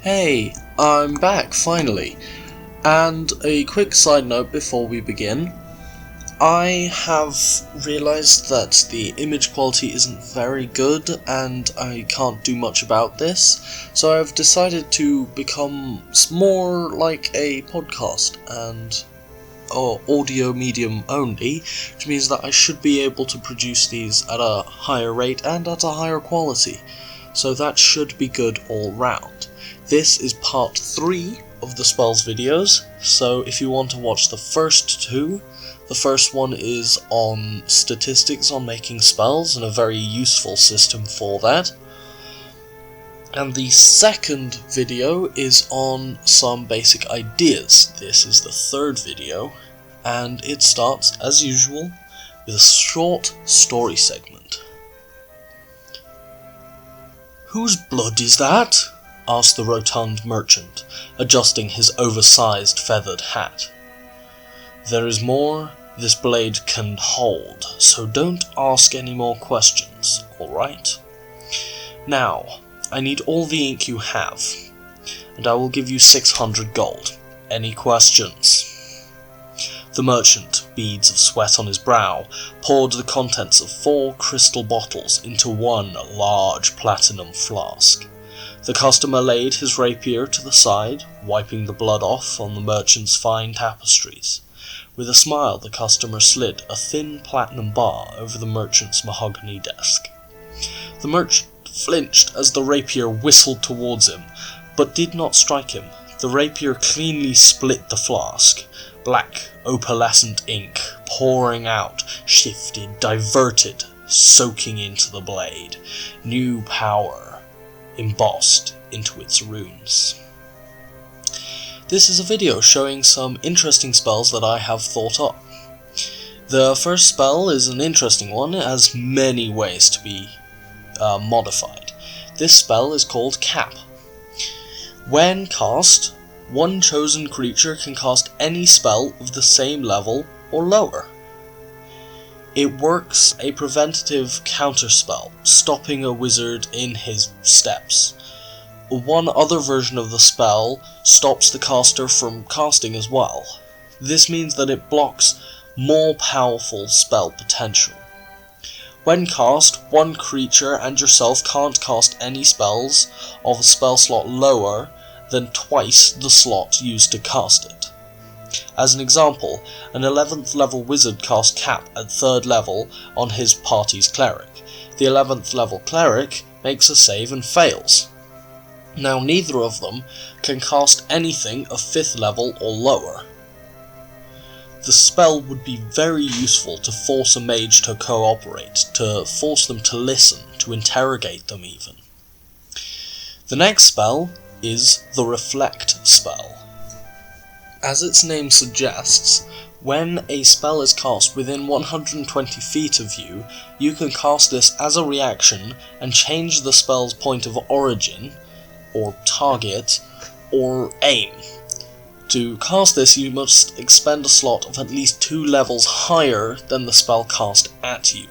Hey, I'm back finally. And a quick side note before we begin. I have realised that the image quality isn't very good and I can't do much about this, so I've decided to become more like a podcast and audio medium only, which means that I should be able to produce these at a higher rate and at a higher quality, so that should be good all round. This is part 3 of the spells videos, so if you want to watch the first two, the first one is on statistics on making spells and a very useful system for that. And the second video is on some basic ideas. This is the third video, and it starts, as usual, with a short story segment. "Whose blood is that?" asked the rotund merchant, adjusting his oversized feathered hat. "There is more this blade can hold, so don't ask any more questions, alright? Now, I need all the ink you have, and I will give you 600 gold. Any questions?" The merchant, beads of sweat on his brow, poured the contents of 4 crystal bottles into one large platinum flask. The customer laid his rapier to the side, wiping the blood off on the merchant's fine tapestries. With a smile, the customer slid a thin platinum bar over the merchant's mahogany desk. The merchant flinched as the rapier whistled towards him, but did not strike him. The rapier cleanly split the flask. Black, opalescent ink, pouring out, shifted, diverted, soaking into the blade. New power embossed into its runes. This is a video showing some interesting spells that I have thought up. The first spell is an interesting one. It has many ways to be modified. This spell is called Cap. When cast, one chosen creature can cast any spell of the same level or lower. It works a preventative counterspell, stopping a wizard in his steps. One other version of the spell stops the caster from casting as well. This means that it blocks more powerful spell potential. When cast, one creature and yourself can't cast any spells of a spell slot lower than twice the slot used to cast it. As an example, an 11th level wizard cast Cap at 3rd level on his party's cleric. The 11th level cleric makes a save and fails. Now neither of them can cast anything of 5th level or lower. The spell would be very useful to force a mage to cooperate, to force them to listen, to interrogate them even. The next spell is the Reflect spell. As its name suggests, when a spell is cast within 120 feet of you, you can cast this as a reaction and change the spell's point of origin, or target, or aim. To cast this, you must expend a slot of at least 2 levels higher than the spell cast at you.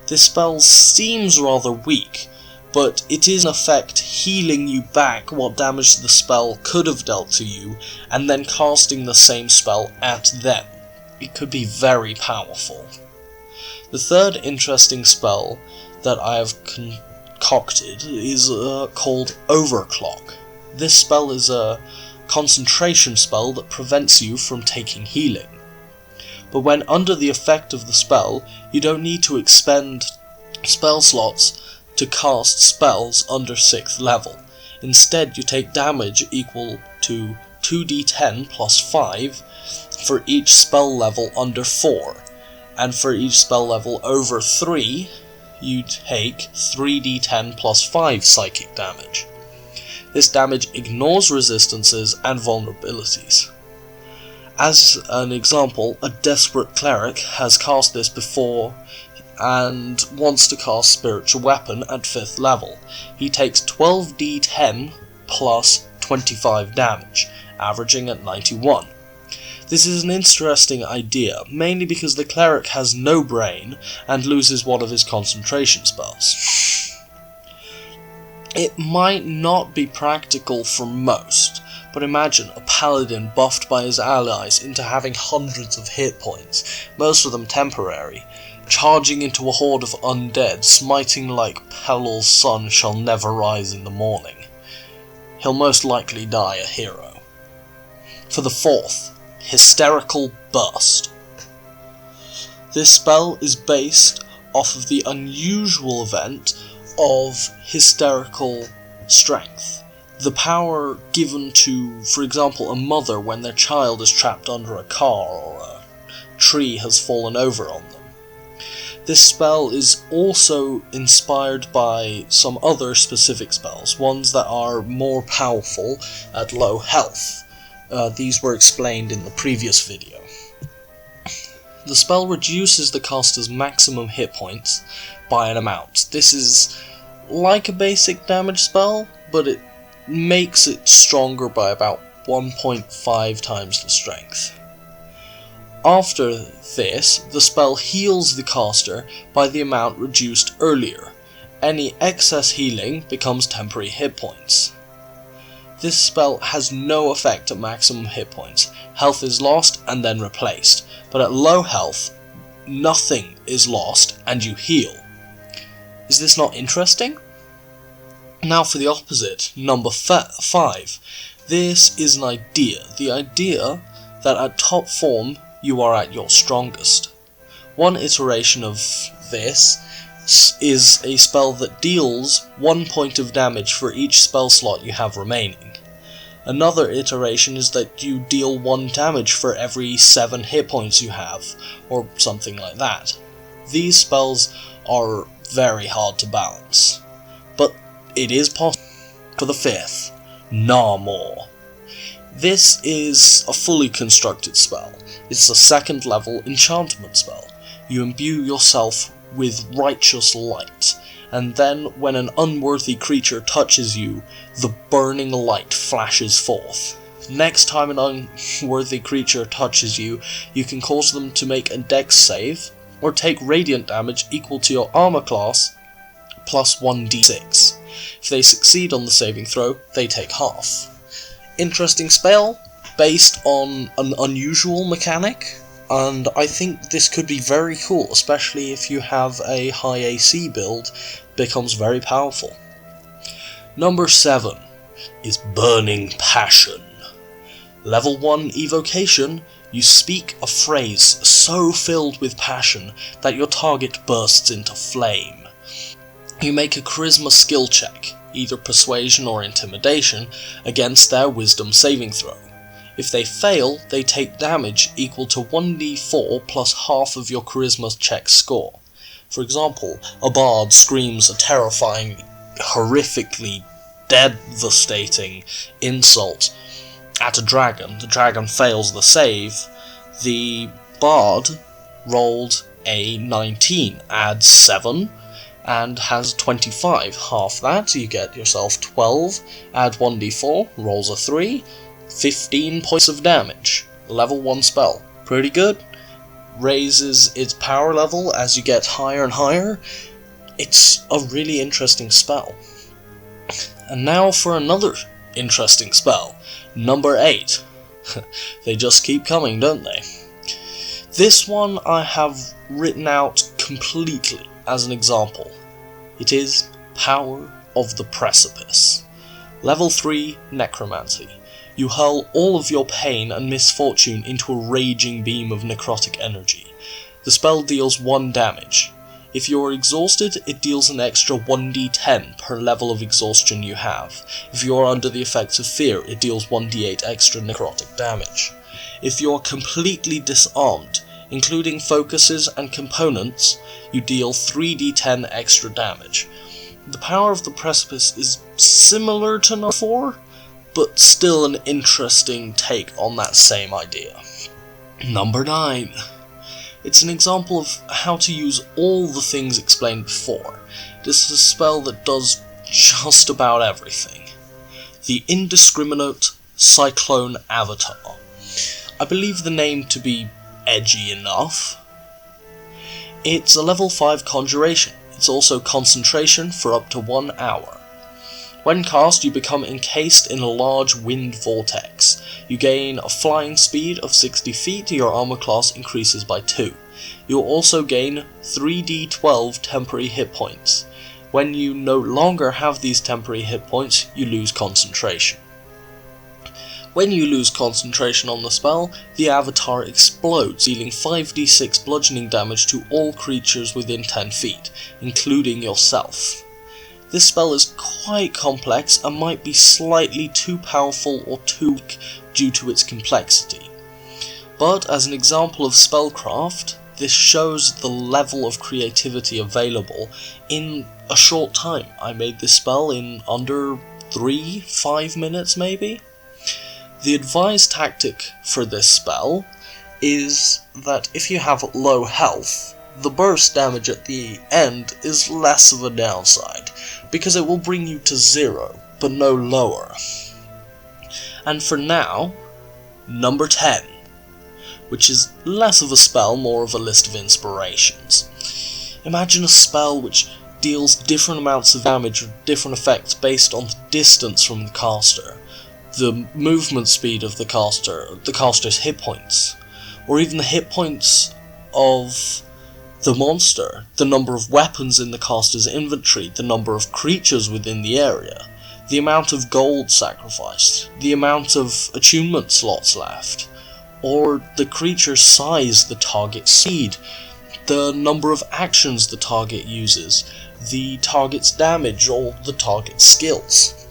This spell seems rather weak, but it is in effect healing you back what damage the spell could have dealt to you, and then casting the same spell at them. It could be very powerful. The third interesting spell that I have concocted is called Overclock. This spell is a concentration spell that prevents you from taking healing. But when under the effect of the spell, you don't need to expend spell slots to cast spells under 6th level. Instead, you take damage equal to 2d10 plus 5 for each spell level under 4, and for each spell level over 3, you take 3d10 plus 5 psychic damage. This damage ignores resistances and vulnerabilities. As an example, a desperate cleric has cast this before and wants to cast Spiritual Weapon at 5th level. He takes 12d10 plus 25 damage, averaging at 91. This is an interesting idea, mainly because the cleric has no brain and loses one of his concentration spells. It might not be practical for most, but imagine a paladin buffed by his allies into having hundreds of hit points, most of them temporary, charging into a horde of undead, smiting like Pelor's sun shall never rise in the morning. He'll most likely die a hero. For the fourth, Hysterical Burst. This spell is based off of the unusual event of hysterical strength, the power given to, for example, a mother when their child is trapped under a car or a tree has fallen over on them. This spell is also inspired by some other specific spells, ones that are more powerful at low health. These were explained in the previous video. The spell reduces the caster's maximum hit points by an amount. This is like a basic damage spell, but it makes it stronger by about 1.5 times the strength. After this, the spell heals the caster by the amount reduced earlier. Any excess healing becomes temporary hit points. This spell has no effect at maximum hit points. Health is lost and then replaced, but at low health, nothing is lost and you heal. Is this not interesting? Now for the opposite, number 5. This is an idea. The idea that at top form you are at your strongest. One iteration of this is a spell that deals 1 point of damage for each spell slot you have remaining. Another iteration is that you deal 1 damage for every 7 hit points you have, or something like that. These spells are very hard to balance, but it is possible. For the fifth, Gnaw More. This is a fully constructed spell. It's a 2nd level enchantment spell. You imbue yourself with righteous light, and then when an unworthy creature touches you, the burning light flashes forth. Next time an unworthy creature touches you, you can cause them to make a dex save, or take radiant damage equal to your armor class, plus 1d6. If they succeed on the saving throw, they take half. Interesting spell, based on an unusual mechanic, and I think this could be very cool, especially if you have a high AC build, becomes very powerful. Number 7 is Burning Passion. Level 1 evocation, you speak a phrase so filled with passion that your target bursts into flame. You make a charisma skill check, either persuasion or intimidation, against their wisdom saving throw. If they fail, they take damage equal to 1d4 plus half of your charisma check score. For example, a bard screams a terrifying, horrifically devastating insult at a dragon. The dragon fails the save. The bard rolled a 19, adds 7, and has 25. Half that, you get yourself 12, add 1d4, rolls a 3, 15 points of damage. Level 1 spell. Pretty good. Raises its power level as you get higher and higher. It's a really interesting spell. And now for another interesting spell. Number 8. They just keep coming, don't they? This one I have written out completely as an example. It is Power of the Precipice. Level 3 Necromancy. You hurl all of your pain and misfortune into a raging beam of necrotic energy. The spell deals 1 damage. If you are exhausted, it deals an extra 1d10 per level of exhaustion you have. If you are under the effects of fear, it deals 1d8 extra necrotic damage. If you are completely disarmed, including focuses and components, you deal 3d10 extra damage. The Power of the Precipice is similar to number 4, but still an interesting take on that same idea. Number 9. It's an example of how to use all the things explained before. This is a spell that does just about everything. The Indiscriminate Cyclone Avatar. I believe the name to be edgy enough. It's a level 5 conjuration. It's also concentration for up to 1 hour. When cast, you become encased in a large wind vortex. You gain a flying speed of 60 feet, your armor class increases by 2. You will also gain 3d12 temporary hit points. When you no longer have these temporary hit points, you lose concentration. When you lose concentration on the spell, the avatar explodes, dealing 5d6 bludgeoning damage to all creatures within 10 feet, including yourself. This spell is quite complex and might be slightly too powerful or too weak due to its complexity. But as an example of spellcraft, this shows the level of creativity available in a short time. I made this spell in under 3-5 minutes maybe? The advised tactic for this spell is that if you have low health, the burst damage at the end is less of a downside, because it will bring you to 0, but no lower. And for now, number 10, which is less of a spell, more of a list of inspirations. Imagine a spell which deals different amounts of damage or different effects based on the distance from the caster, the movement speed of the caster's hit points, or even the hit points of the monster, the number of weapons in the caster's inventory, the number of creatures within the area, the amount of gold sacrificed, the amount of attunement slots left, or the creature's size, the target's speed, the number of actions the target uses, the target's damage, or the target's skills.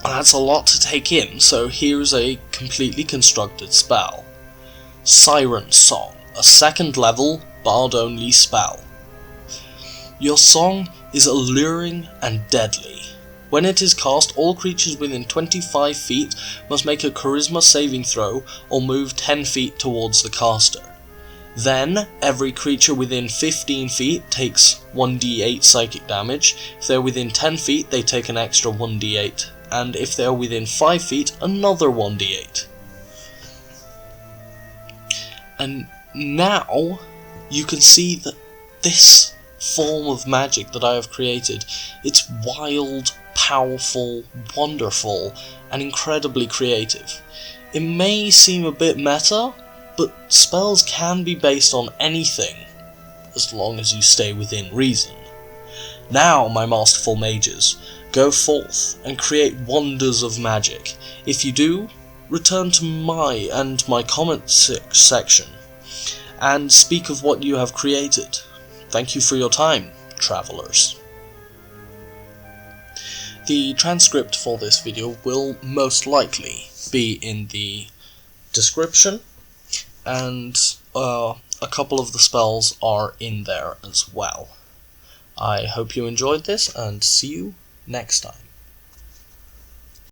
That's a lot to take in, so here's a completely constructed spell. Siren Song, a 2nd level, bard-only spell. Your song is alluring and deadly. When it is cast, all creatures within 25 feet must make a charisma saving throw or move 10 feet towards the caster. Then, every creature within 15 feet takes 1d8 psychic damage. If they're within 10 feet, they take an extra 1d8. And if they're within 5 feet, another 1d8. And now, you can see that this form of magic that I have created, it's wild, powerful, wonderful, and incredibly creative. It may seem a bit meta, but spells can be based on anything, as long as you stay within reason. Now, my masterful mages, go forth and create wonders of magic. If you do, return to my comment section, and speak of what you have created. Thank you for your time, travellers. The transcript for this video will most likely be in the description, and a couple of the spells are in there as well. I hope you enjoyed this, and see you next time.